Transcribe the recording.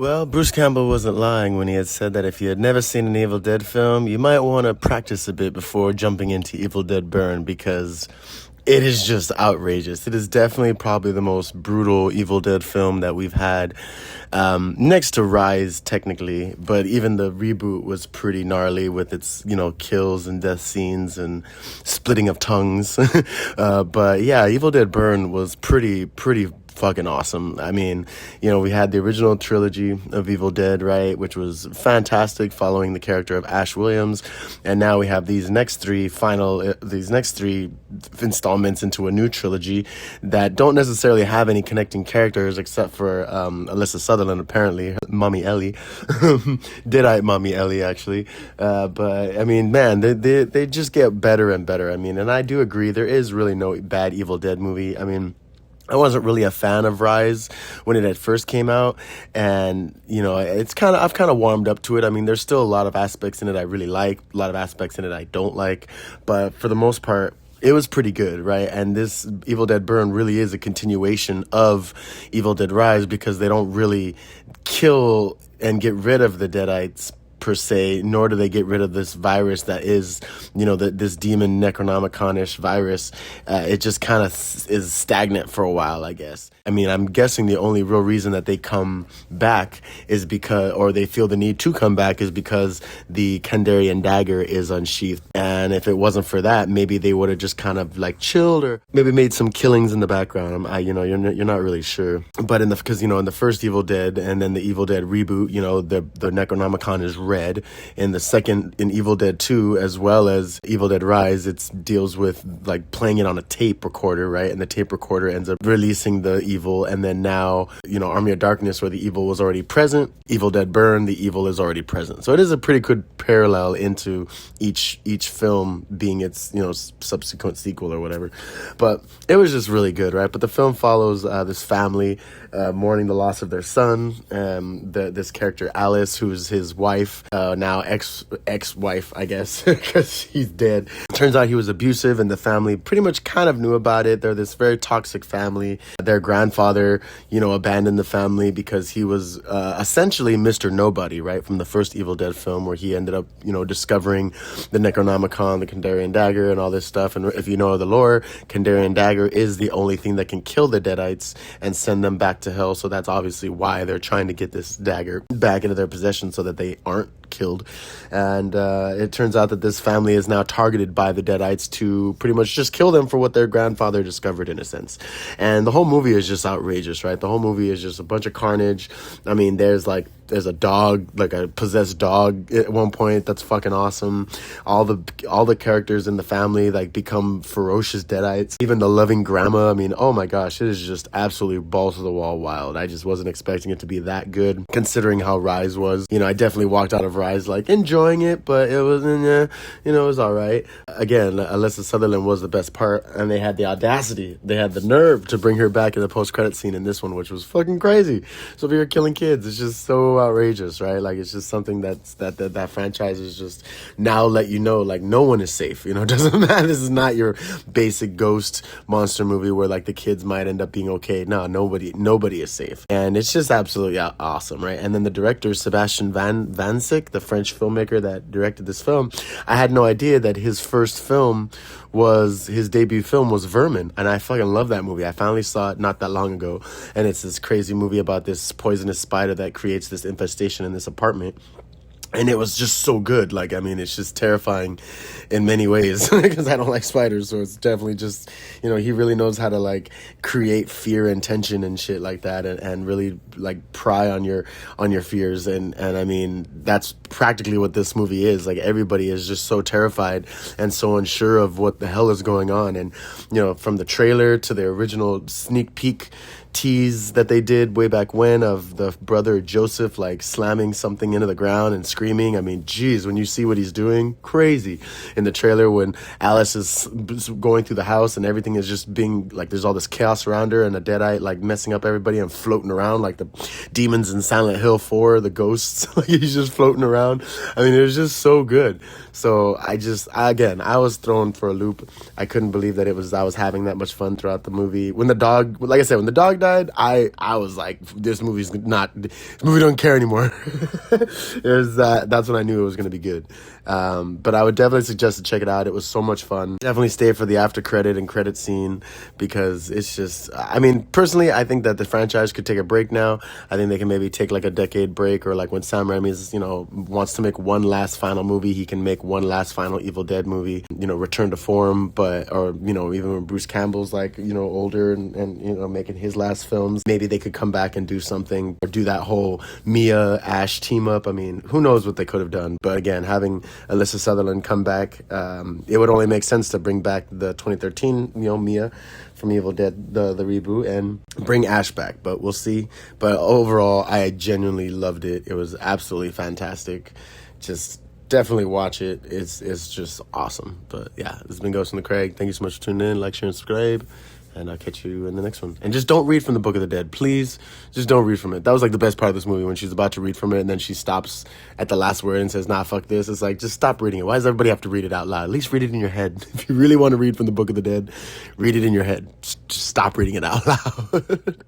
Well, Bruce Campbell wasn't lying when he had said that if you had never seen an Evil Dead film, you might want to practice a bit before jumping into Evil Dead Burn, because it is just outrageous. It is definitely probably the most brutal Evil Dead film that we've had, next to Rise, technically. But even the reboot was pretty gnarly with its, kills and death scenes and splitting of tongues. But yeah, Evil Dead Burn was pretty fucking awesome. I mean, we had the original trilogy of Evil Dead, right, which was fantastic, following the character of Ash Williams, and now we have these next three installments into a new trilogy that don't necessarily have any connecting characters except for Alyssa Sutherland, apparently, Mommy Ellie, Deadite Mommy Ellie, actually. But I mean, man, they just get better and better. I mean, and I do agree, there is really no bad Evil Dead movie. I mean, I wasn't really a fan of Rise when it had first came out, and I've kind of warmed up to it. I mean, there's still a lot of aspects in it I really like, a lot of aspects in it I don't like, but for the most part, it was pretty good, right? And this Evil Dead Burn really is a continuation of Evil Dead Rise, because they don't really kill and get rid of the Deadites per se, nor do they get rid of this virus that is, this demon Necronomicon-ish virus. It just kind of is stagnant for a while, I guess. I mean, I'm guessing the only real reason that they come back is because, or they feel the need to come back, is because the Kandarian dagger is unsheathed. And if it wasn't for that, maybe they would have just kind of like chilled, or maybe made some killings in the background. You're not really sure. But in the first Evil Dead and then the Evil Dead reboot, the Necronomicon is red. In the second, in Evil Dead 2, as well as Evil Dead Rise, it deals with like playing it on a tape recorder, right? And the tape recorder ends up releasing the evil. And then now, Army of Darkness, where the evil was already present, Evil Dead Burn, the evil is already present. So it is a pretty good parallel into each film being its, subsequent sequel or whatever. But it was just really good, right? But the film follows this family mourning the loss of their son. This character Alice, who's his wife, now ex-wife, I guess, because he's dead. Turns out he was abusive, and the family pretty much kind of knew about it. They're this very toxic family. Their grandfather, abandoned the family because he was essentially Mr. Nobody, right, from the first Evil Dead film, where he ended up, discovering the Necronomicon, the Kandarian dagger, and all this stuff. And if you know the lore, Kandarian dagger is the only thing that can kill the Deadites and send them back to hell. So that's obviously why they're trying to get this dagger back into their possession, so that they aren't killed. And it turns out that this family is now targeted by the Deadites to pretty much just kill them for what their grandfather discovered, in a sense. And the whole movie is just outrageous, right? The whole movie is just a bunch of carnage. I mean, there's a dog, like a possessed dog at one point. That's fucking awesome. All the characters in the family like become ferocious Deadites. Even the loving grandma. I mean, oh my gosh, it is just absolutely balls to the wall wild. I just wasn't expecting it to be that good, considering how Rise was. I definitely walked out of Rise like enjoying it, but it wasn't, it was all right. Again, Alyssa Sutherland was the best part, and they had the audacity, they had the nerve to bring her back in the post-credit scene in this one, which was fucking crazy. So if you're killing kids, it's just so outrageous, right? Like, it's just something that franchise is just now let you know, like, no one is safe. It doesn't matter. This is not your basic ghost monster movie where like the kids might end up being okay. No, nobody is safe, and it's just absolutely awesome, right? And then the director, Sébastien Vaniček, the French filmmaker that directed this film, I had no idea that his debut film was Vermin, and I fucking love that movie. I finally saw it not that long ago, and it's this crazy movie about this poisonous spider that creates this infestation in this apartment. And it was just so good. Like, I mean, it's just terrifying in many ways, because I don't like spiders. So it's definitely just, he really knows how to like create fear and tension and shit like that, and really like pry on your fears. And I mean, that's practically what this movie is. Like, everybody is just so terrified and so unsure of what the hell is going on. And, from the trailer to the original sneak peek tease that they did way back when of the brother Joseph like slamming something into the ground and screaming. I mean, geez, when you see what he's doing, crazy. In the trailer, when Alice is going through the house and everything is just being like, there's all this chaos around her, and a Deadite like messing up everybody and floating around like the demons in Silent Hill 4, the ghosts. Like, he's just floating around. I mean, it was just so good. So I was thrown for a loop. I couldn't believe that I was having that much fun throughout the movie. When the dog died, I was like, this movie don't care anymore. That's when I knew it was going to be good. But I would definitely suggest to check it out. It was so much fun. Definitely stay for the after credit and credit scene, because it's just, I mean, personally, I think that the franchise could take a break now. I think they can maybe take like a decade break, or like when Sam Raimi's, wants to make one last final movie, he can make one last final Evil Dead movie, return to form, or even when Bruce Campbell's like, older and making his last films, maybe they could come back and do something, or do that whole Mia Ash team up. I mean, who knows what they could have done. But again, having Alyssa Sutherland come back, it would only make sense to bring back the 2013, Mia from Evil Dead, the reboot, and bring Ash back. But we'll see. But overall, I genuinely loved it. It was absolutely fantastic. Just definitely watch it. It's just awesome. But yeah, this has been Ghost in the Craig. Thank you so much for tuning in. Like, share, and subscribe. And I'll catch you in the next one. And just don't read from the Book of the Dead. Please, just don't read from it. That was like the best part of this movie, when she's about to read from it and then she stops at the last word and says, nah, fuck this. It's like, just stop reading it. Why does everybody have to read it out loud? At least read it in your head. If you really want to read from the Book of the Dead, read it in your head. Just stop reading it out loud.